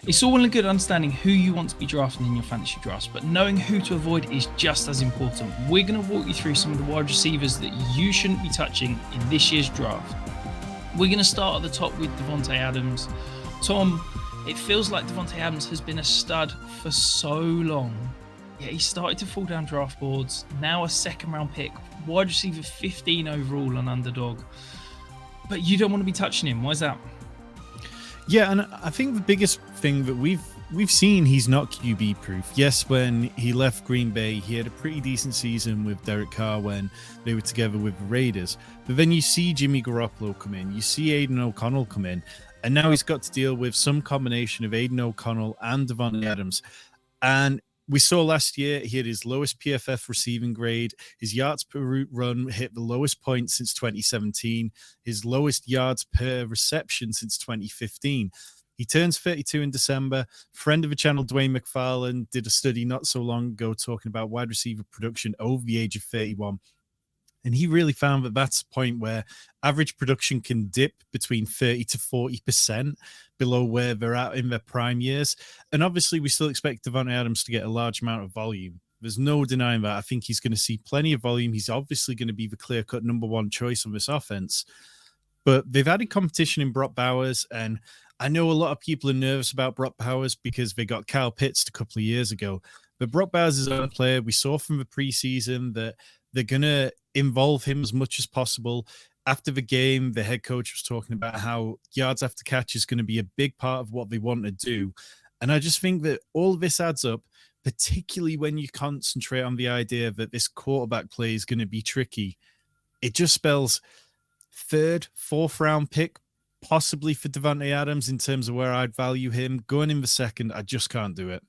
It's all well and good understanding who you want to be drafting in your fantasy drafts, but knowing who to avoid is just as important. We're going to walk you through some of the wide receivers that you shouldn't be touching in this year's draft. We're going to start at the top with Davante Adams. Tom, it feels like Davante Adams has been a stud for so long. Yeah, he started to fall down draft boards. Now a second-round pick, wide receiver 15 overall on Underdog. But you don't want to be touching him. Why is that? Yeah, and I think the biggest thing that we've seen, he's not QB proof. Yes, when he left Green Bay, he had a pretty decent season with Derek Carr when they were together with the Raiders. But then you see Jimmy Garoppolo come in, you see Aiden O'Connell come in, and now he's got to deal with some combination of Aiden O'Connell and Davante Adams. And we saw last year he had his lowest PFF receiving grade. His yards per route run hit the lowest point since 2017. His lowest yards per reception since 2015. He turns 32 in December. Friend of the channel, Dwayne McFarlane, did a study not so long ago talking about wide receiver production over the age of 31. And he really found that that's a point where average production can dip between 30 to 40% below where they're at in their prime years. And obviously, we still expect Davante Adams to get a large amount of volume. There's no denying that. I think he's going to see plenty of volume. He's obviously going to be the clear-cut number one choice on this offense. But they've added competition in Brock Bowers, and I know a lot of people are nervous about Brock Bowers because they got Kyle Pitts a couple of years ago. But Brock Bowers is a player. We saw from the preseason that they're going to involve him as much as possible. After the game, the head coach was talking about how yards after catch is going to be a big part of what they want to do. And I just think that all of this adds up, particularly when you concentrate on the idea that this quarterback play is going to be tricky. It just spells third, fourth round pick, possibly for Davante Adams in terms of where I'd value him. Going in the second, I just can't do it.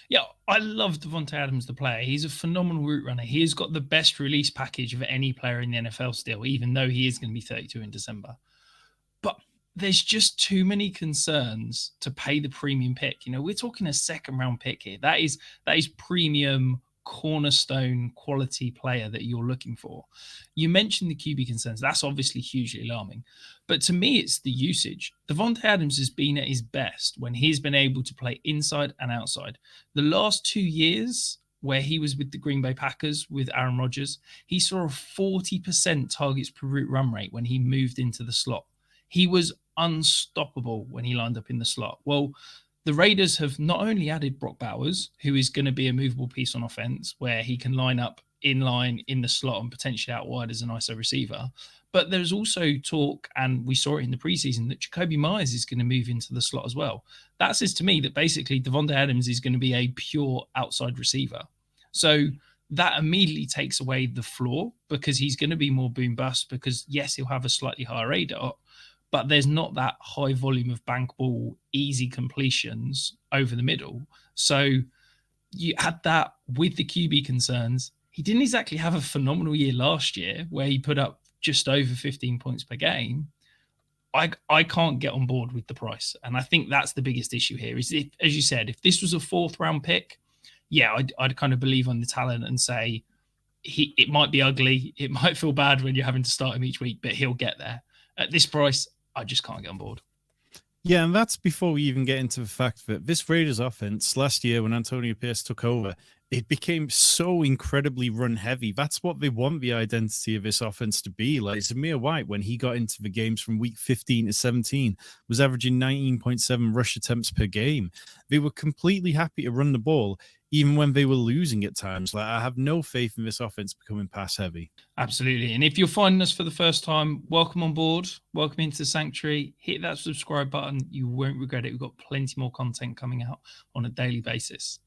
Yeah, I love Davante Adams, the player. He's a phenomenal route runner. He has got the best release package of any player in the NFL still, even though he is going to be 32 in December. But there's just too many concerns to pay the premium pick. You know, we're talking a second round pick here. That is premium cornerstone quality player that you're looking for. You mentioned the QB concerns. That's obviously hugely alarming. But to me, it's the usage. Davante Adams has been at his best when he's been able to play inside and outside. The last 2 years where he was with the Green Bay Packers with Aaron Rodgers, he saw a 40% targets per route run rate when he moved into the slot. He was unstoppable when he lined up in the slot. Well, the Raiders have not only added Brock Bowers, who is going to be a movable piece on offense, where he can line up in line in the slot and potentially out wide as an ISO receiver, but there's also talk, and we saw it in the preseason, that Jacoby Myers is going to move into the slot as well. That says to me that basically Davante Adams is going to be a pure outside receiver. So that immediately takes away the floor because he's going to be more boom bust because, yes, he'll have a slightly higher radar, but there's not that high volume of bank ball, easy completions over the middle. So you add that with the QB concerns. He didn't exactly have a phenomenal year last year where he put up just over 15 points per game. I can't get on board with the price. And I think that's the biggest issue here is, if, as you said, if this was a fourth round pick, yeah, I'd kind of believe on the talent and say it might be ugly. It might feel bad when you're having to start him each week, but he'll get there. At this price, I just can't get on board. Yeah, and that's before we even get into the fact that this Raiders offense last year when Antonio Pierce took over, it became so incredibly run heavy. That's what they want the identity of this offense to be. Like Zamir White, when he got into the games from week 15 to 17, was averaging 19.7 rush attempts per game. They were completely happy to run the ball, even when they were losing at times. Like, I have no faith in this offense becoming pass heavy. Absolutely. And if you're finding us for the first time, welcome on board. Welcome into the sanctuary. Hit that subscribe button. You won't regret it. We've got plenty more content coming out on a daily basis.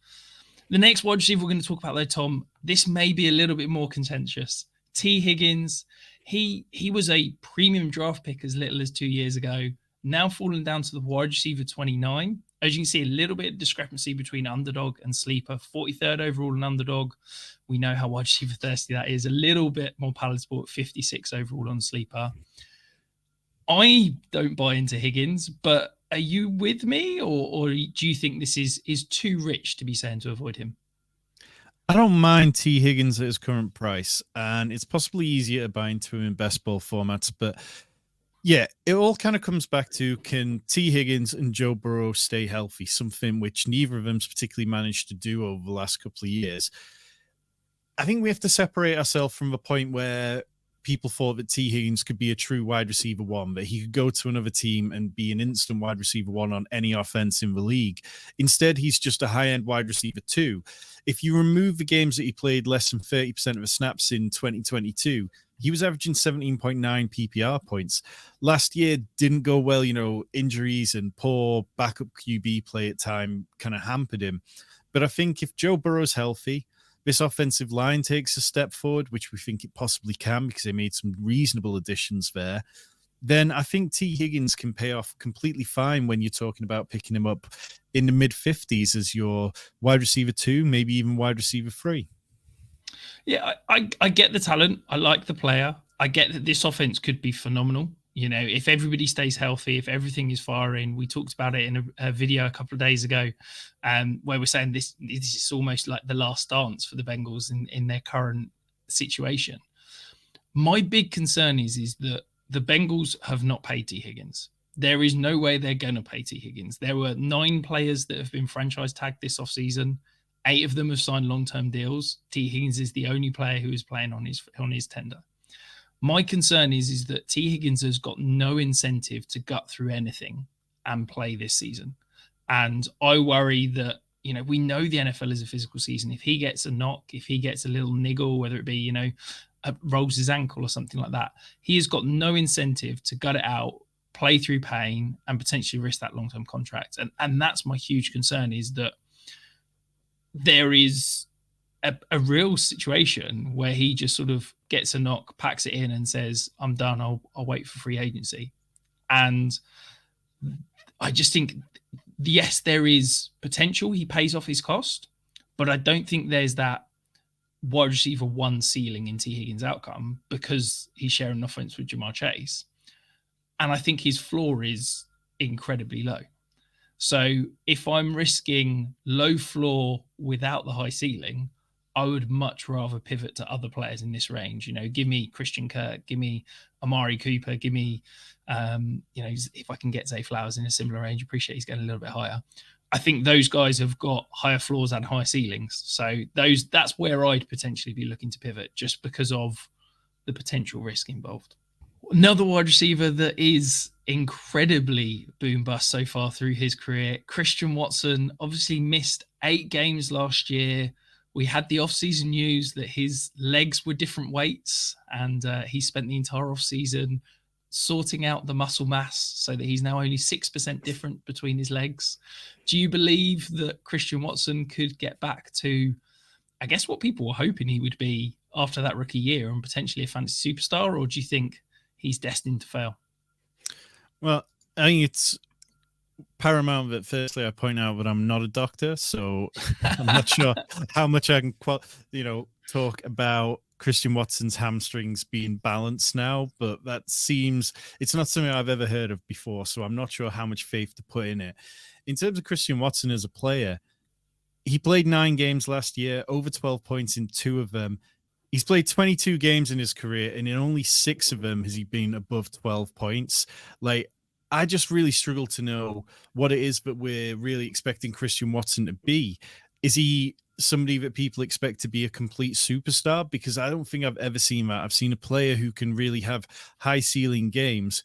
The next wide receiver we're going to talk about, though, Tom, this may be a little bit more contentious. T. Higgins, he was a premium draft pick as little as 2 years ago, now falling down to the wide receiver 29. As you can see, a little bit of discrepancy between underdog and sleeper. 43rd overall and underdog. We know how wide receiver thirsty that is. A little bit more palatable at 56 overall on sleeper. I don't buy into Higgins, but are you with me, or do you think this is too rich to be saying to avoid him? I don't mind T. Higgins at his current price, and it's possibly easier to buy into him in best ball formats, but Yeah, it all kind of comes back to, can T. Higgins and Joe Burrow stay healthy? Something which neither of them's particularly managed to do over the last couple of years. I think we have to separate ourselves from the point where people thought that T. Higgins could be a true wide receiver one, that he could go to another team and be an instant wide receiver one on any offense in the league. Instead, he's just a high end wide receiver two. If you remove the games that he played less than 30% of the snaps in 2022, he was averaging 17.9 PPR points. Last year didn't go well, injuries and poor backup QB play at time kind of hampered him. But I think if Joe Burrow's healthy, this offensive line takes a step forward, which we think it possibly can because they made some reasonable additions there, then I think T. Higgins can pay off completely fine when you're talking about picking him up in the mid-50s as your wide receiver 2, maybe even wide receiver 3. Yeah, I get the talent. I like the player. I get that this offense could be phenomenal. If everybody stays healthy, if everything is firing. We talked about it in a video a couple of days ago, where we're saying this is almost like the last dance for the Bengals in their current situation. My big concern is that the Bengals have not paid T. Higgins. There is no way they're going to pay T. Higgins. There were 9 players that have been franchise tagged this offseason. 8 of them have signed long-term deals. T. Higgins is the only player who is playing on his tender. My concern is that T. Higgins has got no incentive to gut through anything and play this season. And I worry that, we know the NFL is a physical season. If he gets a knock, if he gets a little niggle, whether it be, rolls his ankle or something like that, he has got no incentive to gut it out, play through pain, and potentially risk that long-term contract. And that's my huge concern, is that there is a real situation where he just sort of gets a knock, packs it in, and says, I'm done. I'll wait for free agency. And I just think, yes, there is potential. He pays off his cost, but I don't think there's that wide receiver 1 ceiling in T. Higgins' outcome because he's sharing an offense with Jamar Chase. And I think his floor is incredibly low. So if I'm risking low floor without the high ceiling, I would much rather pivot to other players in this range. Give me Christian Kirk, give me Amari Cooper, give me, if I can get Zay Flowers in a similar range. Appreciate he's getting a little bit higher. I think those guys have got higher floors and higher ceilings. So that's where I'd potentially be looking to pivot, just because of the potential risk involved. Another wide receiver that is incredibly boom bust so far through his career, Christian Watson, obviously missed 8 games last year. We had the offseason news that his legs were different weights, and he spent the entire offseason sorting out the muscle mass so that he's now only 6% different between his legs. Do you believe that Christian Watson could get back to, I guess, what people were hoping he would be after that rookie year and potentially a fantasy superstar, or do you think he's destined to fail? Well, I think it's paramount that firstly I point out that I'm not a doctor, so I'm not sure how much I can talk about Christian Watson's hamstrings being balanced now, but that seems, it's not something I've ever heard of before, so I'm not sure how much faith to put in it. In terms of Christian Watson as a player, he played 9 games last year, over 12 points in 2 of them. He's played 22 games in his career, and in only 6 of them has he been above 12 points. I just really struggle to know what it is that we're really expecting Christian Watson to be. Is he somebody that people expect to be a complete superstar? Because I don't think I've ever seen that. I've seen a player who can really have high ceiling games,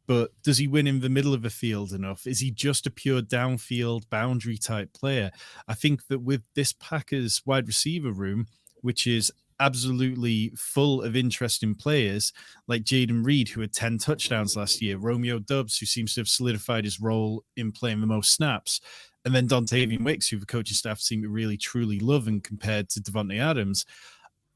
but does he win in the middle of the field enough? Is he just a pure downfield boundary type player? I think that with this Packers wide receiver room, which is absolutely full of interesting players like Jaden Reed, who had 10 touchdowns last year, Romeo Doubs, who seems to have solidified his role in playing the most snaps, and then Dontavian Wicks, who the coaching staff seem to really truly love, and compared to Davante Adams,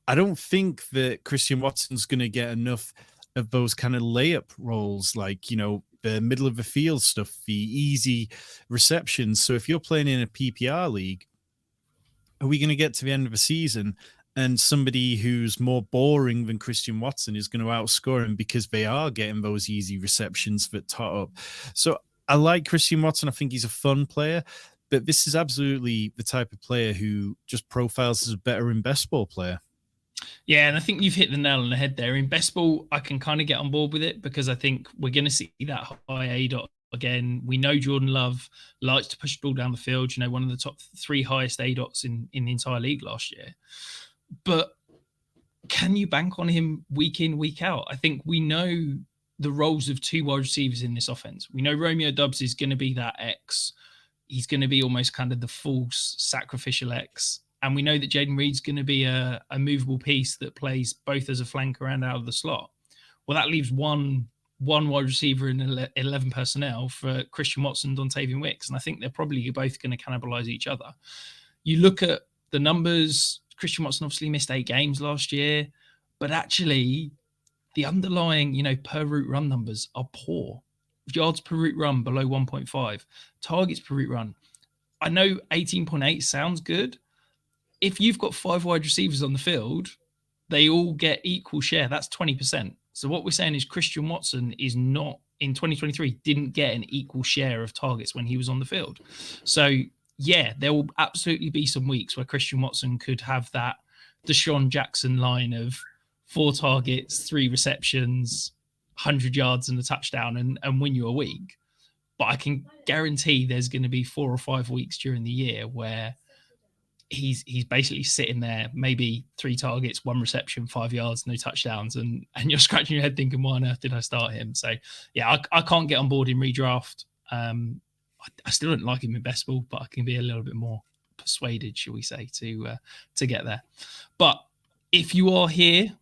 I don't think that Christian Watson's going to get enough of those kind of layup roles, like, the middle of the field stuff, the easy receptions. So if you're playing in a PPR league, are we going to get to the end of the season and somebody who's more boring than Christian Watson is going to outscore him because they are getting those easy receptions that tot up? So I like Christian Watson. I think he's a fun player, but this is absolutely the type of player who just profiles as a better in best ball player. Yeah, and I think you've hit the nail on the head there. In best ball, I can kind of get on board with it because I think we're going to see that high A dot again. We know Jordan Love likes to push the ball down the field. One of the top 3 highest A dots in the entire league last year. But can you bank on him week in, week out? I think we know the roles of 2 wide receivers in this offense. We know Romeo Doubs is going to be that X. He's going to be almost kind of the false sacrificial X. And we know that Jaden Reed's going to be a movable piece that plays both as a flanker and out of the slot. Well, that leaves one wide receiver in 11 personnel for Christian Watson, Dontavian Wicks. And I think they're probably both going to cannibalize each other. You look at the numbers, Christian Watson obviously missed 8 games last year, but actually the underlying, per route run numbers are poor. Yards per route run below 1.5, targets per route run. I know 18.8 sounds good. If you've got 5 wide receivers on the field, they all get equal share. That's 20%. So what we're saying is Christian Watson is not, in 2023, didn't get an equal share of targets when he was on the field. So yeah, there will absolutely be some weeks where Christian Watson could have that Deshaun Jackson line of 4 targets, 3 receptions, 100 yards and a touchdown and win you a week. But I can guarantee there's going to be 4 or 5 weeks during the year where he's basically sitting there, maybe 3 targets, 1 reception, 5 yards, no touchdowns, and you're scratching your head thinking, why on earth did I start him? So yeah, I can't get on board in redraft. I still don't like him in best ball, but I can be a little bit more persuaded, shall we say, to get there. But if you are here,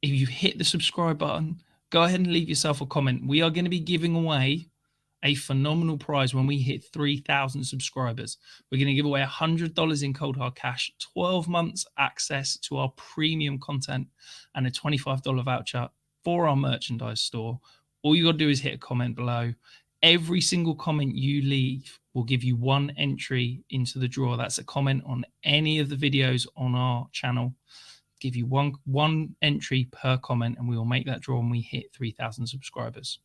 if you hit the subscribe button, go ahead and leave yourself a comment. We are going to be giving away a phenomenal prize when we hit 3,000 subscribers. We're going to give away $100 in cold hard cash, 12 months access to our premium content, and a $25 voucher for our merchandise store. All you got to do is hit a comment below. Every single comment you leave will give you 1 entry into the draw. That's a comment on any of the videos on our channel. Give you one entry per comment, and we will make that draw when we hit 3,000 subscribers.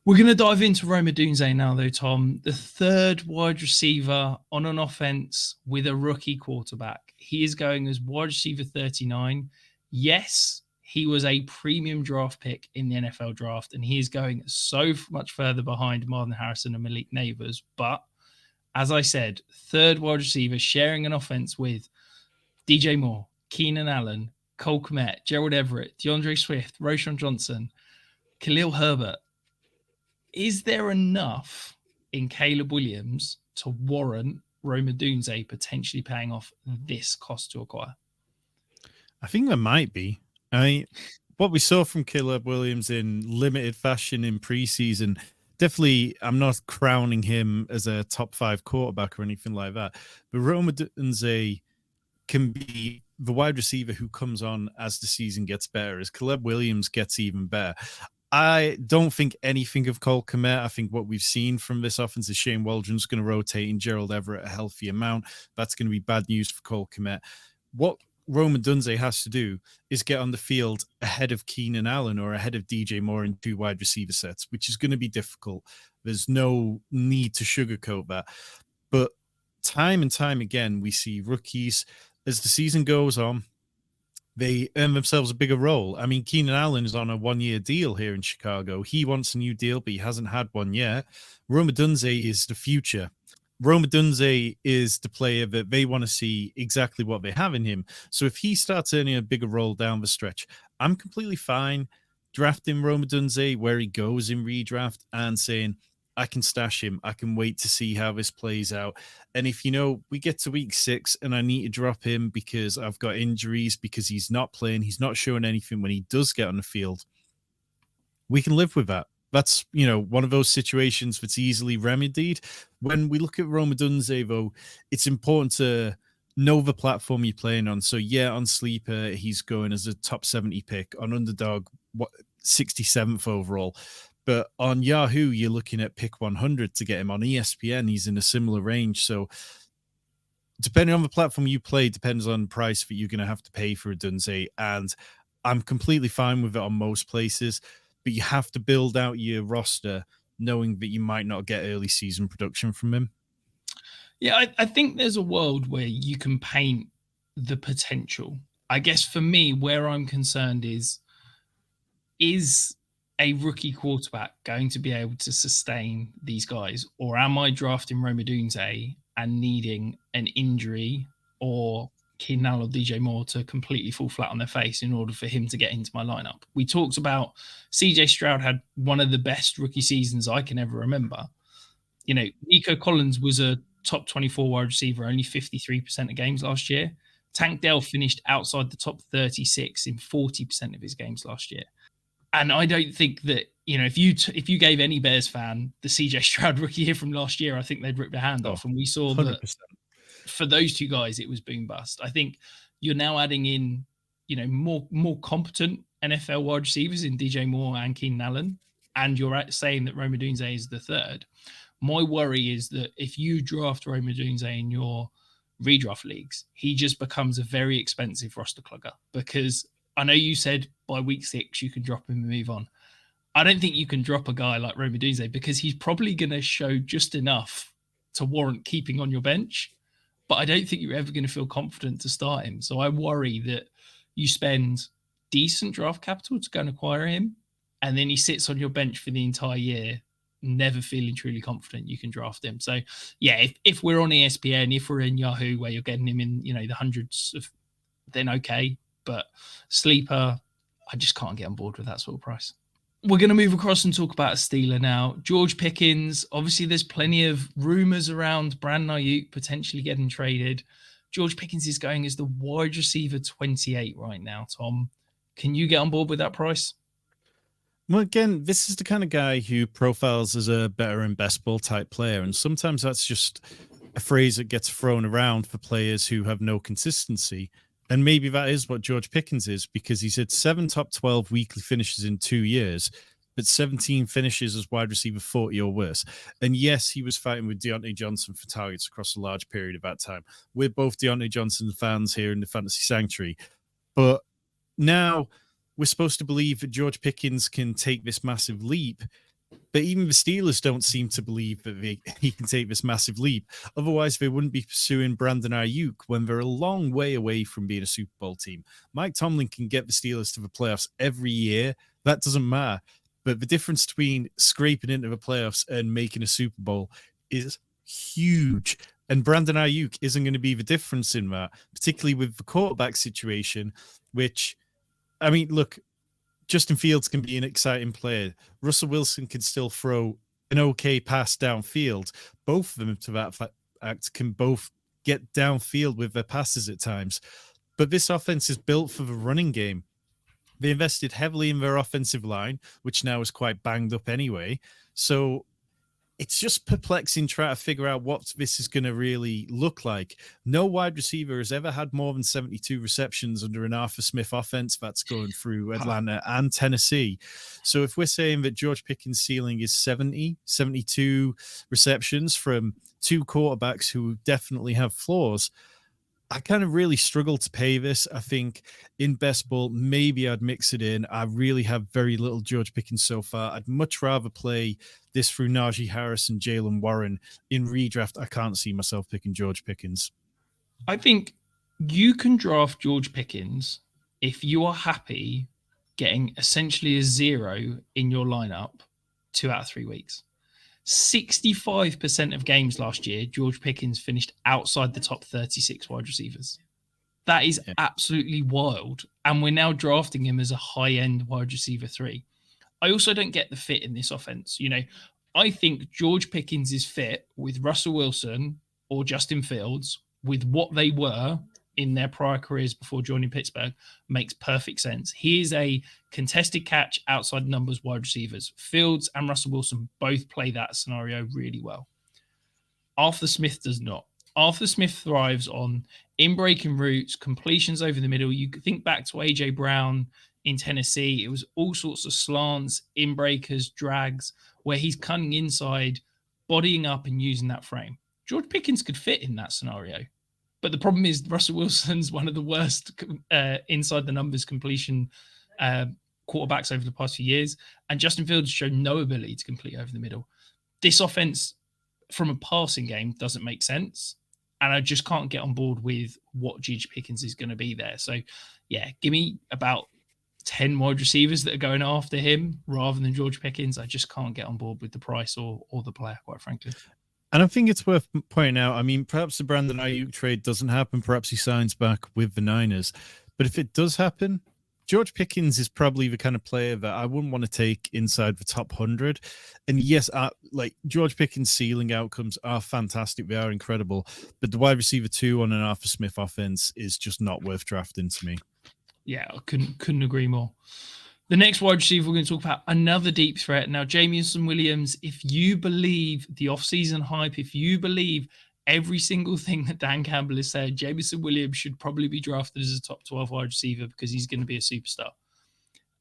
We're going to dive into Rome Odunze now, though, Tom. The 3rd wide receiver on an offense with a rookie quarterback. He is going as wide receiver 39. Yes, he was a premium draft pick in the NFL draft, and he is going so much further behind Marvin Harrison and Malik Neighbors. But as I said, 3rd wide receiver sharing an offense with DJ Moore, Keenan Allen, Cole Kmet, Gerald Everett, DeAndre Swift, Roschon Johnson, Khalil Herbert. Is there enough in Caleb Williams to warrant Rome Odunze potentially paying off this cost to acquire? I think there might be. I mean, what we saw from Caleb Williams in limited fashion in preseason, definitely, I'm not crowning him as a top 5 quarterback or anything like that, but Rome Odunze can be the wide receiver who comes on as the season gets better, as Caleb Williams gets even better. I don't think anything of Cole Kmet. I think what we've seen from this offense is Shane Waldron's going to rotate in Gerald Everett a healthy amount. That's going to be bad news for Cole Kmet. What Rome Odunze has to do is get on the field ahead of Keenan Allen or ahead of DJ Moore in 2 wide receiver sets, which is going to be difficult. There's no need to sugarcoat that. But time and time again, we see rookies, as the season goes on, they earn themselves a bigger role. I mean, Keenan Allen is on a 1-year deal here in Chicago. He wants a new deal, but he hasn't had one yet. Rome Odunze is the future. Rome Odunze is the player that they want to see exactly what they have in him. So if he starts earning a bigger role down the stretch, I'm completely fine drafting Rome Odunze where he goes in redraft and saying, I can stash him. I can wait to see how this plays out. And if, we get to week 6 and I need to drop him because I've got injuries, because he's not playing, he's not showing anything when he does get on the field, we can live with that. That's, one of those situations that's easily remedied. When we look at Rome Odunze, though, it's important to know the platform you're playing on. So, yeah, on Sleeper, he's going as a top 70 pick. On Underdog, 67th overall. But on Yahoo, you're looking at pick 100 to get him. On ESPN, he's in a similar range. So depending on the platform you play, depends on the price that you're going to have to pay for Odunze. And I'm completely fine with it on most places. But you have to build out your roster knowing that you might not get early season production from him. Yeah, I think there's a world where you can paint the potential. I guess for me, where I'm concerned is a rookie quarterback going to be able to sustain these guys, or am I drafting Rome Odunze and needing an injury or Keenan Allen or DJ Moore to completely fall flat on their face in order for him to get into my lineup? We talked about CJ Stroud had one of the best rookie seasons I can ever remember. You know, Nico Collins was a top 24 wide receiver, only 53% of games last year. Tank Dell finished outside the top 36 in 40% of his games last year. And I don't think that, you know, if you gave any Bears fan the CJ Stroud rookie year from last year, I think they'd rip their hand off. And we saw 100%. that for those two guys, it was boom bust. I think you're now adding in, you know, more competent NFL wide receivers in DJ Moore and Keenan Allen, and you're saying that Rome Odunze is the third. My worry is that if you draft Rome Odunze in your redraft leagues, he just becomes a very expensive roster clogger, because I know you said by week 6 you can drop him and move on. I don't think you can drop a guy like Rome Odunze, because he's probably going to show just enough to warrant keeping on your bench, but I don't think you're ever going to feel confident to start him. So I worry that you spend decent draft capital to go and acquire him, and then he sits on your bench for the entire year, never feeling truly confident you can draft him. So yeah, if we're on ESPN, if we're in Yahoo where you're getting him in, you know, the hundreds of, then okay. But sleeper, I just can't get on board with that sort of price. We're going to move across and talk about a Steeler now. George Pickens. Obviously, there's plenty of rumors around Brandon Ayuk potentially getting traded. George Pickens is going as the wide receiver 28 right now, Tom. Can you get on board with that price? Well, again, this is the kind of guy who profiles as a better in best ball type player. And sometimes that's just a phrase that gets thrown around for players who have no consistency. And maybe that is what George Pickens is, because he's had 7 top 12 weekly finishes in 2 years, but 17 finishes as wide receiver 40 or worse. And yes, he was fighting with Deontay Johnson for targets across a large period of that time. We're both Deontay Johnson fans here in the Fantasy Sanctuary. But now we're supposed to believe that George Pickens can take this massive leap. But even the Steelers don't seem to believe that he can take this massive leap. Otherwise, they wouldn't be pursuing Brandon Ayuk when they're a long way away from being a Super Bowl team. Mike Tomlin can get the Steelers to the playoffs every year. That doesn't matter. But the difference between scraping into the playoffs and making a Super Bowl is huge. And Brandon Ayuk isn't going to be the difference in that, particularly with the quarterback situation, which, I mean, look, Justin Fields can be an exciting player. Russell Wilson can still throw an okay pass downfield. Both of them, to that fact, can both get downfield with their passes at times. But this offense is built for the running game. They invested heavily in their offensive line, which now is quite banged up anyway. So it's just perplexing trying to figure out what this is going to really look like. No wide receiver has ever had more than 72 receptions under an Arthur Smith offense that's going through Atlanta and Tennessee. So if we're saying that George Pickens' ceiling is 72 receptions from 2 quarterbacks who definitely have flaws, I kind of really struggle to pay this. I think in best ball, maybe I'd mix it in. I really have very little George Pickens so far. I'd much rather play this through Najee Harris and Jalen Warren. In redraft, I can't see myself picking George Pickens. I think you can draft George Pickens if you are happy getting essentially a 0 in your lineup 2 out of 3 weeks. 65% of games last year, George Pickens finished outside the top 36 wide receivers. That is absolutely wild. And we're now drafting him as a high-end wide receiver 3. I also don't get the fit in this offense. You know, I think George Pickens is fit with Russell Wilson or Justin Fields with what they were in their prior careers before joining Pittsburgh makes perfect sense. He is a contested catch outside numbers wide receivers. Fields and Russell Wilson both play that scenario really well. Arthur Smith does not. Arthur Smith thrives on in-breaking routes, completions over the middle. You could think back to A.J. Brown in Tennessee. It was all sorts of slants, in-breakers, drags, where he's cutting inside, bodying up and using that frame. George Pickens could fit in that scenario. But the problem is Russell Wilson's one of the worst inside the numbers completion quarterbacks over the past few years. And Justin Fields showed no ability to complete over the middle. This offense from a passing game doesn't make sense. And I just can't get on board with what George Pickens is going to be there. So, yeah, give me about 10 wide receivers that are going after him rather than George Pickens. I just can't get on board with the price or the player, quite frankly. And I think it's worth pointing out, I mean, perhaps the Brandon Ayuk trade doesn't happen. Perhaps he signs back with the Niners. But if it does happen, George Pickens is probably the kind of player that I wouldn't want to take inside the top 100. And yes, like George Pickens' ceiling outcomes are fantastic. They are incredible. But the wide receiver 2 on an Arthur Smith offense is just not worth drafting to me. Yeah, I couldn't agree more. The next wide receiver we're going to talk about, another deep threat. Now, Jameson Williams, if you believe the offseason hype, if you believe every single thing that Dan Campbell has said, Jameson Williams should probably be drafted as a top 12 wide receiver because he's going to be a superstar.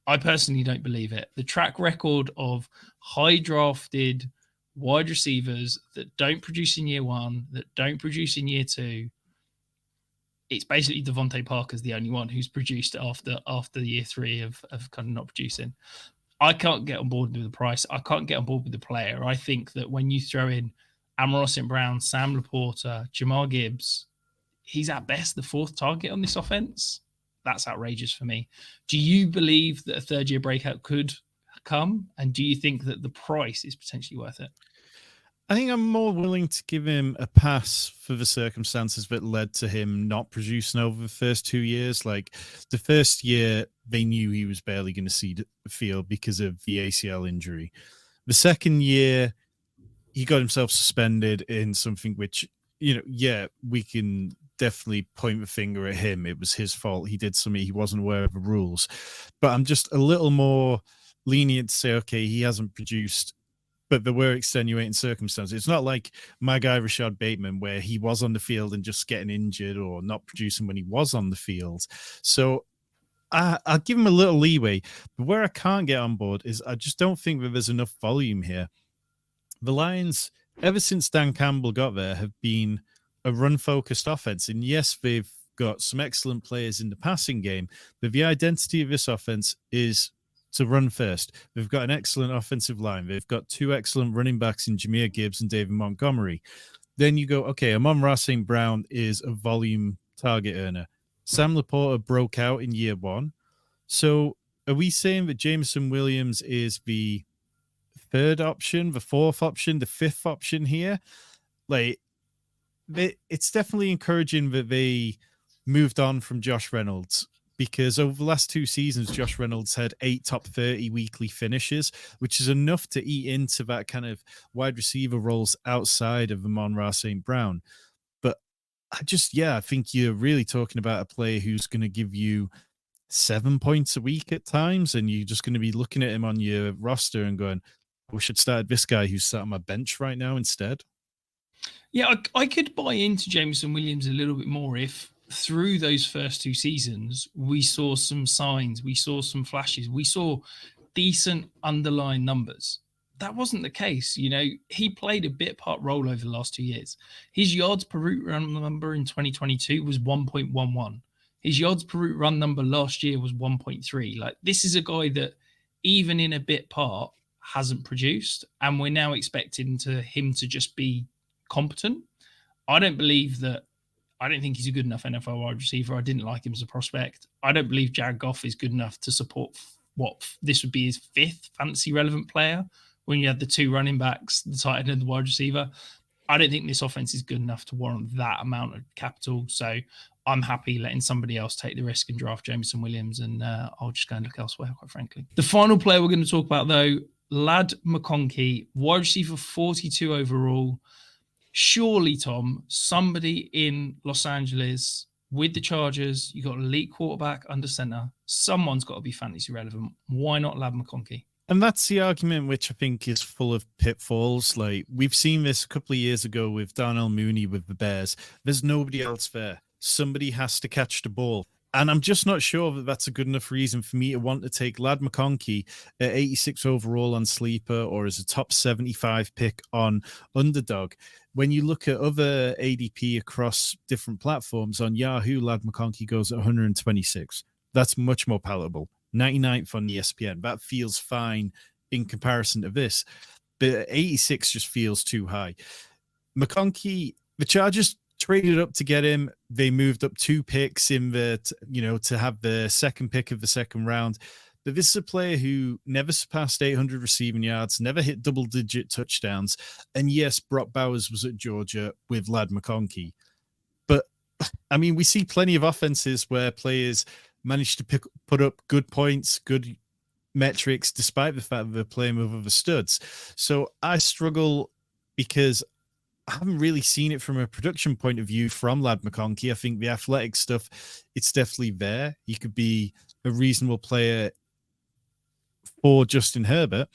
I personally don't believe it. The track record of high drafted wide receivers that don't produce in year 1, that don't produce in year 2, it's basically Devontae Parker's the only one who's produced after year 3 of kind of not producing. I can't get on board with the price. I can't get on board with the player. I think that when you throw in Amon-Ra St. Brown, Sam Laporta, Jamar Gibbs, he's at best the 4th target on this offense. That's outrageous for me. Do you believe that a third-year breakout could come? And do you think that the price is potentially worth it? I think I'm more willing to give him a pass for the circumstances that led to him not producing over the first 2 years. Like the first year, they knew he was barely going to see the field because of the ACL injury. The second year, he got himself suspended in something which, we can definitely point the finger at him. It was his fault. He did something, he wasn't aware of the rules. But I'm just a little more lenient to say, okay, he hasn't produced, but there were extenuating circumstances. It's not like my guy Rashad Bateman, where he was on the field and just getting injured or not producing when he was on the field. So I'll give him a little leeway. But where I can't get on board is I just don't think that there's enough volume here. The Lions, ever since Dan Campbell got there, have been a run-focused offense. And yes, they've got some excellent players in the passing game, but the identity of this offense is to run first. They've got an excellent offensive line. They've got 2 excellent running backs in Jahmyr Gibbs and David Montgomery. Then you go, okay, Amon-Ra St. Brown is a volume target earner. Sam Laporta broke out in year 1. So are we saying that Jameson Williams is the 3rd option, the 4th option, the 5th option here? Like, it's definitely encouraging that they moved on from Josh Reynolds, because over the last 2 seasons, Josh Reynolds had 8 top 30 weekly finishes, which is enough to eat into that kind of wide receiver roles outside of Amon-Ra St. Brown. But I think you're really talking about a player who's going to give you 7 points a week at times, and you're just going to be looking at him on your roster and going, we should start this guy who's sat on my bench right now instead. Yeah, I could buy into Jameson Williams a little bit more if through those first 2 seasons, we saw some signs, we saw some flashes, we saw decent underlying numbers. That wasn't the case. He played a bit part role over the last 2 years. His yards per route run number in 2022 was 1.11. His yards per route run number last year was 1.3. Like, this is a guy that even in a bit part hasn't produced, and we're now expecting him to just be competent. I don't think he's a good enough NFL wide receiver. I didn't like him as a prospect. I don't believe Jared Goff is good enough to support what this would be his 5th fantasy relevant player when you have the 2 running backs, the tight end and the wide receiver. I don't think this offense is good enough to warrant that amount of capital. So I'm happy letting somebody else take the risk and draft Jameson Williams, and I'll just go and look elsewhere, quite frankly. The final player we're going to talk about, though, Lad McConkey, wide receiver 42 overall. Surely, Tom, somebody in Los Angeles with the Chargers, you got an elite quarterback under center. Someone's got to be fantasy relevant. Why not Lad McConkey? And that's the argument which I think is full of pitfalls. Like, we've seen this a couple of years ago with Darnell Mooney with the Bears. There's nobody else there. Somebody has to catch the ball. And I'm just not sure that that's a good enough reason for me to want to take Lad McConkey at 86 overall on Sleeper or as a top 75 pick on Underdog. When you look at other ADP across different platforms, on Yahoo, Lad McConkey goes at 126. That's much more palatable. 99th on ESPN. That feels fine in comparison to this. But 86 just feels too high. McConkey, the Chargers traded up to get him. They moved up 2 picks in to have the second pick of the second round. But this is a player who never surpassed 800 receiving yards, never hit double-digit touchdowns. And yes, Brock Bowers was at Georgia with Lad McConkey. But, I mean, we see plenty of offenses where players manage to put up good points, good metrics, despite the fact that they're playing with other studs. So I struggle because I haven't really seen it from a production point of view from Lad McConkey. I think the athletic stuff, it's definitely there. He could be a reasonable player for Justin Herbert.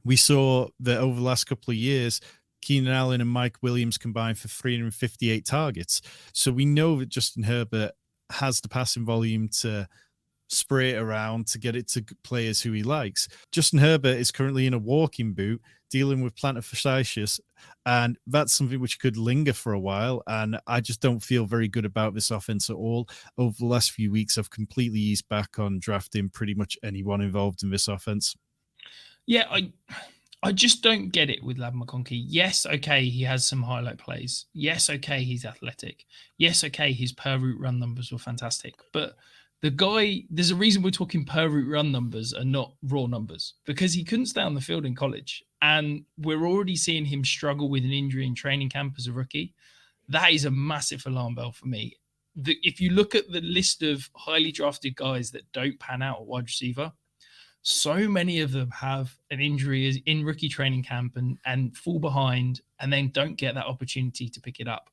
We saw that over the last couple of years, Keenan Allen and Mike Williams combined for 358 targets. So we know that Justin Herbert has the passing volume to spray it around, to get it to players who he likes. Justin Herbert is currently in a walking boot dealing with plantar fasciitis, and that's something which could linger for a while. And I just don't feel very good about this offense at all. Over the last few weeks, I've completely eased back on drafting pretty much anyone involved in this offense. Yeah, I just don't get it with Lad McConkey. Yes, okay, he has some highlight plays. Yes, okay, he's athletic. Yes, okay, his per route run numbers were fantastic. But the guy, there's a reason we're talking per route run numbers and not raw numbers, because he couldn't stay on the field in college. And we're already seeing him struggle with an injury in training camp as a rookie. That is a massive alarm bell for me. If you look at the list of highly drafted guys that don't pan out at wide receiver, so many of them have an injury in rookie training camp and fall behind and then don't get that opportunity to pick it up.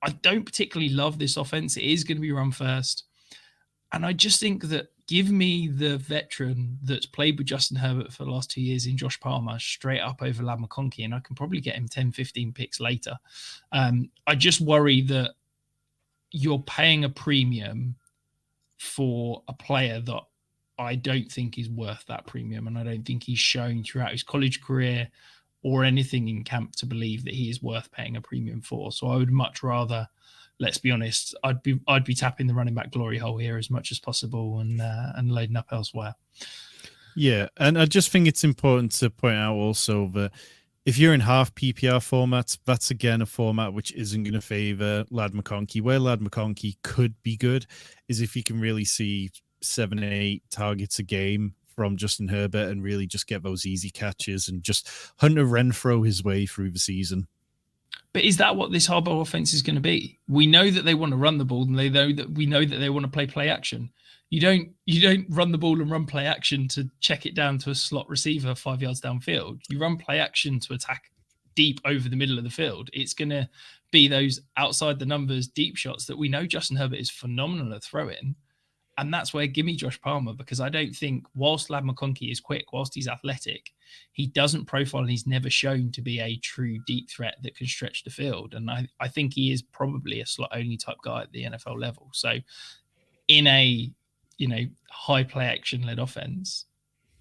I don't particularly love this offense. It is going to be run first. And I just think that give me the veteran that's played with Justin Herbert for the last 2 years in Josh Palmer straight up over Lad McConkey, and I can probably get him 10, 15 picks later. I just worry that you're paying a premium for a player that I don't think is worth that premium, and I don't think he's shown throughout his college career or anything in camp to believe that he is worth paying a premium for. So I would much rather, let's be honest, I'd be tapping the running back glory hole here as much as possible and loading up elsewhere. Yeah, and I just think it's important to point out also that if you're in half PPR formats, that's again a format which isn't going to favor Lad McConkey. Where Lad McConkey could be good is if you can really see 7, 8 targets a game from Justin Herbert and really just get those easy catches and just Hunter Renfrow his way through the season. But is that what this Harbaugh offense is going to be? We know that they want to run the ball, and we know that they want to play action. You don't run the ball and run play action to check it down to a slot receiver 5 yards downfield. You run play action to attack deep over the middle of the field. It's going to be those outside the numbers deep shots that we know Justin Herbert is phenomenal at throwing. And that's where give me Josh Palmer, because I don't think whilst Lad McConkey is quick, whilst he's athletic, he doesn't profile and he's never shown to be a true deep threat that can stretch the field. And I think he is probably a slot only type guy at the NFL level. So in a, high play action led offense,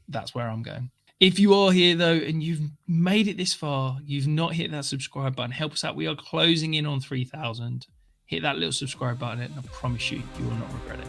that's where I'm going. If you are here though, and you've made it this far, you've not hit that subscribe button, help us out. We are closing in on 3,000. Hit that little subscribe button and I promise you, you will not regret it.